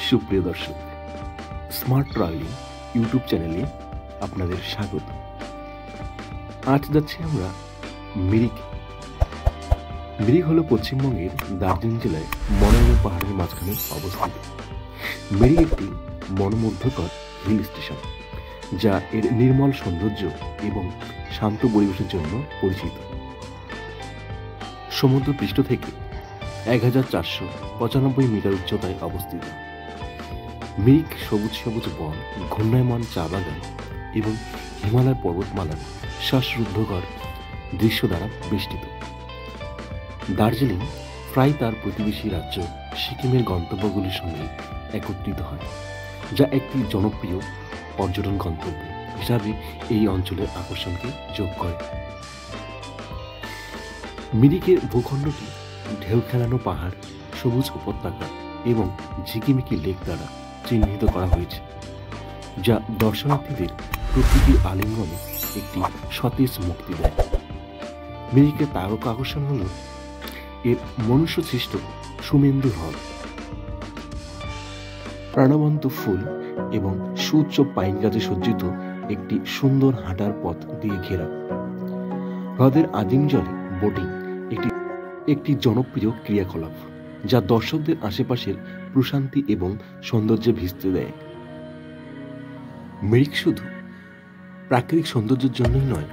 সুপ্রিয় দর্শক, smart travelling YouTube চ্যানেলে আপনাদের স্বাগত। আজ যাচ্ছি আমরা মিরিক। মিরিক হলো পশ্চিমবঙ্গের দার্জিলিং জেলায় মনোরম পাহাড়ের মাঝখানে অবস্থিত। মিরিক একটি মনোমুগ্ধকর হিল স্টেশন, যা এর নির্মল সৌন্দর্য এবং শান্ত পরিবেশের জন্য পরিচিত। সমুদ্র পৃষ্ঠ থেকে 1495 মিটার উচ্চতায় অবস্থিত। মিরিক সবুজ সবুজ বন, ঘূর্ণায়মান চা বাগান এবং হিমালয় পর্বতমালার শ্বাসরুদ্ধকর দৃশ্য দ্বারা বেষ্টিত। দার্জিলিং প্রায় তার প্রতিবেশী রাজ্য সিকিমের গন্তব্যগুলির সঙ্গে একত্রিত হয়, যা একটি জনপ্রিয় পর্যটন গন্তব্য হিসাবে এই অঞ্চলের আকর্ষণকে যোগ করে। মিরিকের ভূখণ্ডটি ঢেউ খেলানো পাহাড়, সবুজ উপত্যকা এবং ঝিকিমিকি লেক দ্বারা চিহ্নিত করা হয়েছে, যা দর্শনার্থীদের প্রকৃতির আলিঙ্গনে একটি সতেজ মুক্তি দেয়। মিরিকের তারকা আকর্ষণ হল এর মনুষ্য সৃষ্ট সুমেন্দু হ্রদ, প্রাণবন্ত ফুল এবং সুউচ্চ পাইন গাছে সজ্জিত একটি সুন্দর হাঁটার পথ দিয়ে ঘেরা। হ্রদের আদিম জলে বোটিং একটি জনপ্রিয় ক্রিয়াকলাপ, যা দর্শকদের আশেপাশের প্রশান্তি এবং সৌন্দর্যে ভিজতে দেয়। মিরিক শুধু প্রাকৃতিক সৌন্দর্যের জন্যই নয়,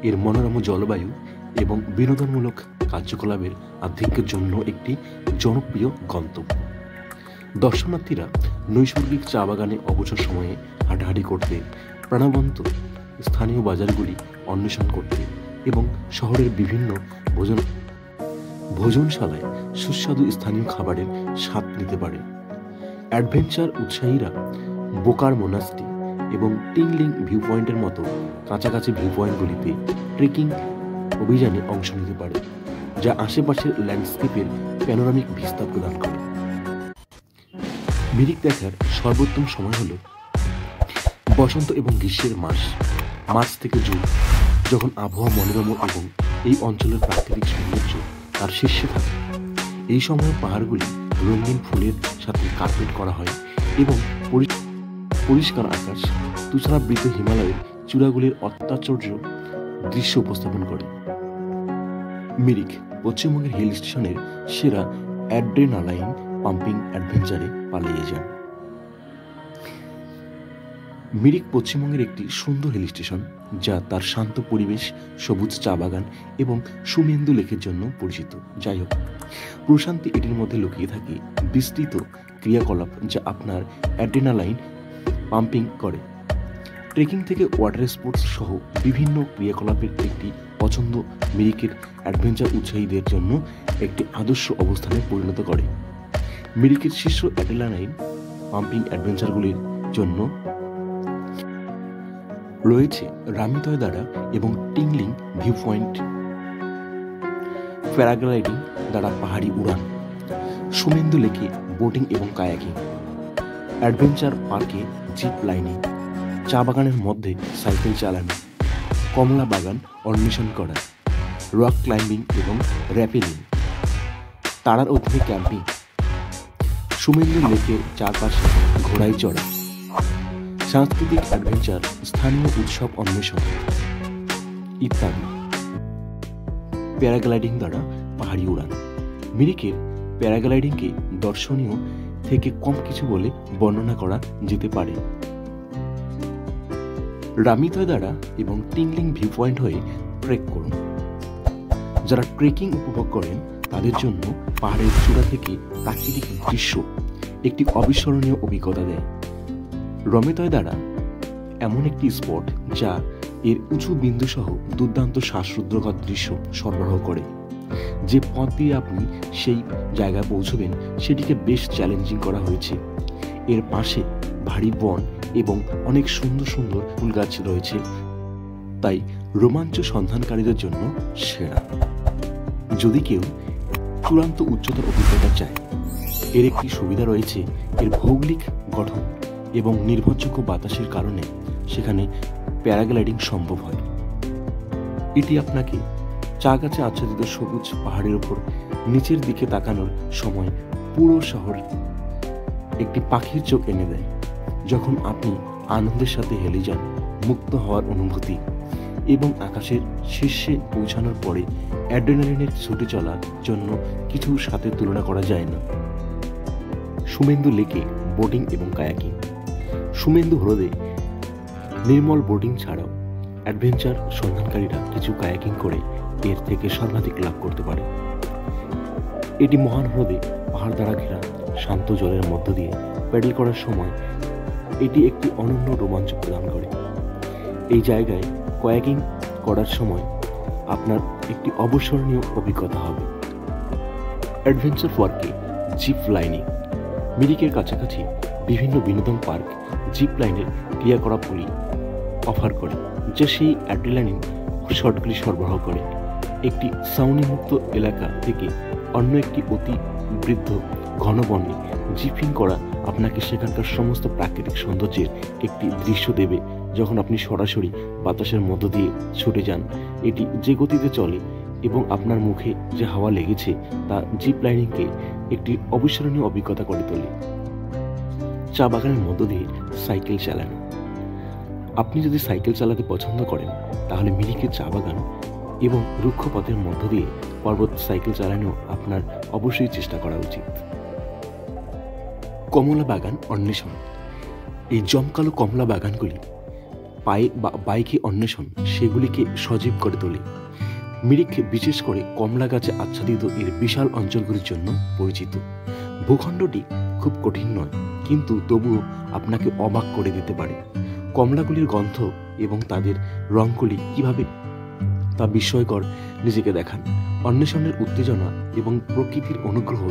এর মনোরম জলবায়ু এবং বিনোদনমূলক কার্যকলাপের আধিক্যের জন্য একটি জনপ্রিয় গন্তব্য। দর্শনার্থীরা নৈসর্গিক চা বাগানে অবসর সময়ে হাঁটাহাঁটি করতে, প্রাণবন্ত স্থানীয় বাজারগুলি অন্বেষণ করতে এবং শহরের বিভিন্ন ভোজনশালায় সুস্বাদু স্থানীয় খাবারের স্বাদ নিতে পারে। অ্যাডভেঞ্চার উৎসাহীরা বোকার মোনাস্ট্রি এবং টিংলিং ভিউ পয়েন্টের মতো কাছাকাছি ভিউ পয়েন্টগুলিতে ট্রেকিং অভিযানে অংশ নিতে পারে, যা আশেপাশের ল্যান্ডস্কেপের প্যানোরামিক ভিস্তা প্রদান করে। মিরিক দেখার সর্বোত্তম সময় হল বসন্ত এবং গ্রীষ্মের মার্চ থেকে জুন, যখন আবহাওয়া মনোরম এবং এই অঞ্চলের প্রাকৃতিক সৌন্দর্য তার শীর্ষে থাকে। এই সময় পাহাড়গুলি রঙিন ফুলের সাথে কার্পেট করা হয় এবং পরিষ্কার আকাশ তুষারাবৃত হিমালয়ের চূড়াগুলির অত্যাশ্চর্য দৃশ্য উপস্থাপন করে। মিরিক পশ্চিমবঙ্গের হিল স্টেশনের সেরা অ্যাড্রেনালাইন পাম্পিং অ্যাডভেঞ্চারে পালিয়ে যান। মিরিক পশ্চিমবঙ্গের একটি সুন্দর হিল স্টেশন, যা তার শান্ত পরিবেশ, সবুজ চা বাগান এবং সুমেন্দু লেকের জন্য পরিচিত। যাই হোক, প্রশান্তি এটির মধ্যে লুকিয়ে থাকে বিস্তৃত ক্রিয়াকলাপ, যা আপনার অ্যাড্রেনালাইন পাম্পিং করে। ট্রেকিং থেকে ওয়াটার স্পোর্টস সহ বিভিন্ন ক্রিয়াকলাপের একটি পছন্দ মিরিকের অ্যাডভেঞ্চার উৎসাহীদের জন্য একটি আদর্শ অবস্থানে পরিণত করে। মিরিকের শীর্ষ অ্যাড্রেনালাইন পাম্পিং অ্যাডভেঞ্চারগুলির জন্য রয়েছে রামিতয়দারা এবং টিংলিং ভিউ পয়েন্ট, প্যারাগ্লাইডিং দ্বারা পাহাড়ি উড়ান, সুমেন্দু লেকে বোটিং এবং কায়াকিং, অ্যাডভেঞ্চার পার্কে জিপ লাইনিং, চা বাগানের মধ্যে সাইকেল চালানো, কমলা বাগান অন্বেষণ করা, রক ক্লাইম্বিং এবং র্যাপেলিং, তারার অধীনে ক্যাম্পিং, সুমেন্দু লেকের চারপাশে ঘোড়ায় চড়া, সাংস্কৃতিক অ্যাডভেঞ্চার, স্থানীয় উৎসব অন্বেষণ ইত্যাদি। প্যারাগ্লাইডিং দ্বারা পাহাড়ি উড়ান। মিরিকের প্যারাগ্লাইডিংকে দর্শনীয় থেকে কম কিছু বলে বর্ণনা করা যেতে পারে। রামিতয়দারা এবং টিংলিং ভিউ পয়েন্ট হয়ে ট্রেক করুন। যারা ট্রেকিং উপভোগ করেন তাদের জন্য পাহাড়ের চূড়া থেকে প্রাকৃতিক দৃশ্য একটি অবিস্মরণীয় অভিজ্ঞতা দেয়। রামিতয়দারা এমন একটি স্পট যা এর উঁচু বিন্দু সহ দুর্দান্ত শ্বাসরুদ্ধকর দৃশ্য সরবরাহ করে। যে পথ দিয়ে আপনি সেই জায়গায় পৌঁছবেন সেটিকে বেশ চ্যালেঞ্জিং করা হয়েছে। এর পাশে ভারী বন এবং অনেক সুন্দর সুন্দর ফুল গাছ রয়েছে, তাই রোমাঞ্চ সন্ধানকারীদের জন্য সেরা। যদি কেউ চূড়ান্ত উচ্চতার অভিজ্ঞতা চায়, এর একটি সুবিধা রয়েছে। এর ভৌগোলিক গঠন এবং নির্ভরযোগ্য বাতাসের কারণে সেখানে প্যারাগ্লাইডিং সম্ভব হয়। এটি আপনাকে চা গাছে আচ্ছাদিত সবুজ পাহাড়ের উপর নিচের দিকে তাকানোর সময় পুরো শহর একটি পাখির চোখ এনে দেয়। যখন আপনি আনন্দের সাথে হেলে যান, মুক্ত হওয়ার অনুভূতি এবং আকাশের শীর্ষে পৌঁছানোর পরে অ্যাড্রেনালিনের ছুটে চলার জন্য কিছুর সাথে তুলনা করা যায় না। সুমেন্দু লেকে বোটিং এবং কায়াকিং। সুমেন্দু হ্রদে নির্মল বোটিং ছাড়াও অ্যাডভেঞ্চার সন্ধানকারীরা কিছু কায়াকিং করে এর থেকে সর্বাধিক লাভ করতে পারে। এটি মহান হ্রদে পাহাড় দ্বারা ঘেরা শান্ত জলের মধ্য দিয়ে প্যাডেল করার সময় এটি একটি অনন্য রোমাঞ্চ প্রদান করে। এই জায়গায় কায়াকিং করার সময় আপনার একটি অবিস্মরণীয় অভিজ্ঞতা হবে। অ্যাডভেঞ্চার পার্কে জিপ লাইনিং। মিরিকের কাছাকাছি বিভিন্ন বিনোদন পার্ক জিপ লাইনের ক্রিয়াকলাপগুলি অফার করে, যা সেই অ্যাড্রেনালিন শটগুলি সরবরাহ করে। একটি সাউন্ডমুক্ত এলাকা থেকে অন্য একটি অতি বৃদ্ধ ঘন বনে জিপিং করা আপনাকে সেখানকার সমস্ত প্রাকৃতিক সৌন্দর্যের একটি দৃশ্য দেবে। যখন আপনি সরাসরি বাতাসের মধ্য দিয়ে ছুটে যান, এটি যে গতিতে চলে এবং আপনার মুখে যে হাওয়া লেগেছে তা জিপ লাইনিংকে একটি অবিস্মরণীয় অভিজ্ঞতা করে তোলে। চা বাগানের মধ্য দিয়ে সাইকেল চালানো। আপনি যদি সাইকেল চালাতে পছন্দ করেন তাহলে মিরিকের চা বাগান এবং রুক্ষ পথের মধ্য দিয়ে পর্বত সাইকেল চালানো আপনার অবশ্যই চেষ্টা করা উচিত। কমলা বাগান অন্বেষণ। এই জমকালো কমলা বাগানগুলি পায়ে বা বাইকে অন্বেষণ সেগুলিকে সজীব করে তোলে। মিরিক বিশেষ করে কমলা গাছে আচ্ছাদিত এর বিশাল অঞ্চলগুলির জন্য পরিচিত। ভূখণ্ডটি খুব কঠিন নয়, কিন্তু তবুও আপনাকে অবাক করে দিতে পারে। কমলাগুলির গন্ধ এবং তাদের রঙগুলি কিভাবে তা বিস্ময়কর নিজেকে দেখান। অন্বেষণের উত্তেজনা এবং প্রকৃতির অনুগ্রহ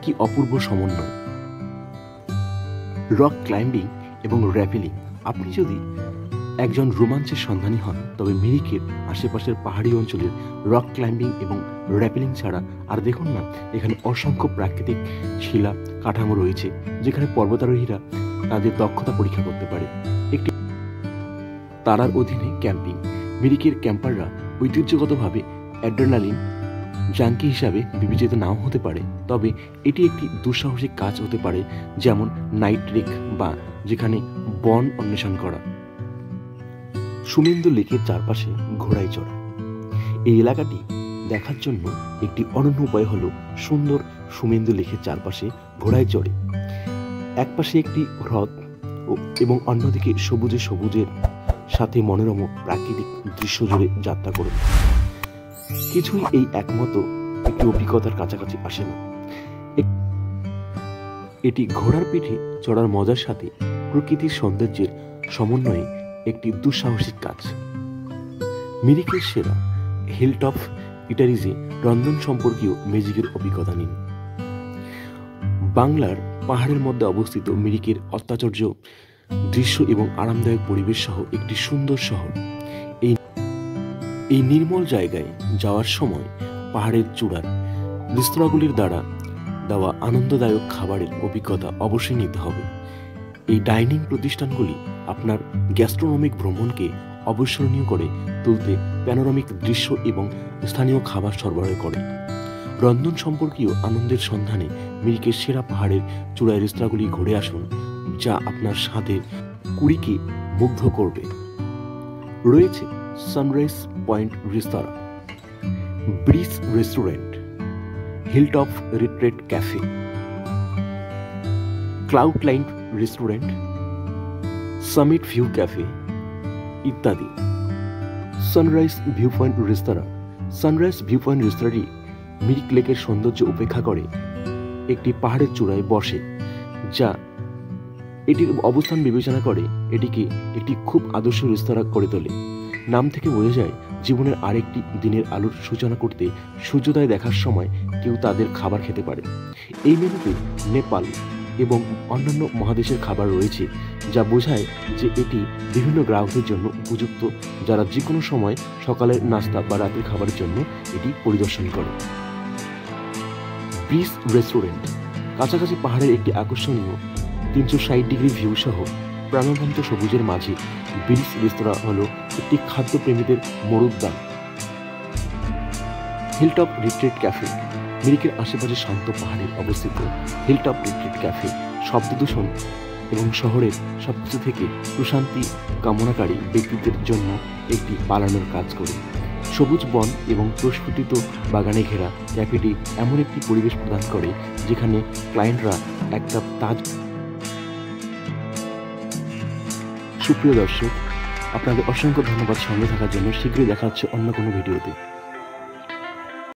কি অপূর্ব সমন্বয়। রক ক্লাইম্বিং এবং র্যাপেলিং। আপনি যদি একজন রোমাঞ্চের সন্ধানী হন তবে মিরিকের আশেপাশের পাহাড়ি অঞ্চলের রক ক্লাইম্বিং এবং র্যাপেলিং ছাড়া আর দেখুন না, এখানে অসংখ্য প্রাকৃতিক শিলা কাঠামো রয়েছে যেখানে পর্বতারোহীরা তাদের দক্ষতা পরীক্ষা করতে পারে। একটি তারার অধীনে ক্যাম্পিং। মিরিকের ক্যাম্পাররা ঐতিহ্যগতভাবে অ্যাড্রেনালিন জাঙ্কি হিসাবে বিবেচিত নাও হতে পারে, তবে এটি একটি দুঃসাহসিক কাজ হতে পারে, যেমন নাইট ট্রেক বা যেখানে বন অন্বেষণ করা। সুমেন্দু লেকের চারপাশে ঘোড়ায় চড়া। এই এলাকাটি দেখার জন্য একটি অনন্য উপায় হল সুন্দর সুমেন্দু লেকের চারপাশে ঘোড়ায় চড়ে। একপাশে একটি হ্রদ এবং অন্যদিকে সবুজে সবুজের সাথে মনোরম প্রাকৃতিক দৃশ্য জুড়ে যাত্রা করুন। কিছুই এই একমত একটি অভিজ্ঞতার কাছাকাছি আসে না। এটি ঘোড়ার পিঠে চড়ার মজার সাথে প্রকৃতির সৌন্দর্যের সমন্বয়ে একটি দুঃসাহসিক কাজ। মিরিকের সেরা হিলটপ ইটারিজে রন্ধন সম্পর্কীয় ম্যাজিকের অভিজ্ঞতা নিন। বাংলার পাহাড়ের মধ্যে অবস্থিত মিরিকের অত্যাশ্চর্য দৃশ্য এবং আরামদায়ক পরিবেশ সহ একটি সুন্দর শহর। এই নির্মল জায়গায় যাওয়ার সময় পাহাড়ের চূড়ার রেস্তোরাঁগুলির দ্বারা দেওয়া আনন্দদায়ক খাবারের অভিজ্ঞতা অবশ্যই নিতে হবে। এই ডাইনিং প্রতিষ্ঠানগুলি আপনার গ্যাস্ট্রোনমিক ভ্রমণকে অবিস্মরণীয় করে তুলতে প্যানোরামিক দৃশ্য এবং স্থানীয় খাবার সরবরাহ করে। রন্ধন সম্পর্কীয় আনন্দের সন্ধানে মিরিকের সেরা পাহাড়ের চূড়ায় রেস্তোরাঁগুলি ঘুরে আসুন, যা আপনার স্বাদের কুড়িকে মুগ্ধ করবে। রয়েছে সানরাইজ পয়েন্ট রেস্তোরাঁ, bridge restaurant, hilltop retreat cafe, cloud line restaurant, summit view cafe ইত্যাদি। সানরাইজ ভিউ পয়েন্ট রেস্তোরাঁ। সানরাইজ ভিউ পয়েন্ট রেস্তোরাঁটি মিরিক লেকের সৌন্দর্য উপেক্ষা করে একটি পাহাড়ের চূড়ায় বসে, যা এটির অবস্থান বিবেচনা করে এটিকে একটি খুব আদর্শ রেস্তোরাঁ করে তোলে। নাম থেকে বোঝা যায় জীবনের আরেকটি দিনের আলোর সূচনা করতে সূর্যোদয় দেখার সময় কেউ তাদের খাবার খেতে পারে। এই মেনুতে নেপাল এবং অন্যান্য মহাদেশের খাবার রয়েছে, যা বোঝায় যে এটি বিভিন্ন গ্রাহকদের জন্য উপযুক্ত যারা যে কোনো সময় সকালের নাস্তা বা রাতের খাবারের জন্য এটি পরিদর্শন করে। ব্রিজ রেস্টুরেন্ট কাছাকাছি পাহাড়ের একটি আকর্ষণীয় 360 ডিগ্রি ভিউ সহ প্রাণবন্ত সবুজের মাঝে ব্রিজ রেস্তোরাঁ হল একটি খাদ্যপ্রেমীদের মরুদ্যান। Hilltop retreat cafe. মিরিকের আশেপাশে শান্ত পাহাড়ে অবস্থিত হিলটপ রিট্রিট ক্যাফে শব্দ দূষণ এবং শহরের সবকিছু থেকে প্রশান্তি কামনাকারী ব্যক্তিদের জন্য একটি পালানোর কাজ করে। সবুজ বন এবং প্রস্ফুটিত বাগানে ঘেরা ক্যাফেটি এমন একটি পরিবেশ প্রদান করে যেখানে ক্লায়েন্টরা এক কাপ সুপ্রিয় দর্শক, আপনাদের অসংখ্য ধন্যবাদ সঙ্গে থাকার জন্য। শীঘ্রই দেখা হচ্ছে অন্য কোনো ভিডিওতে।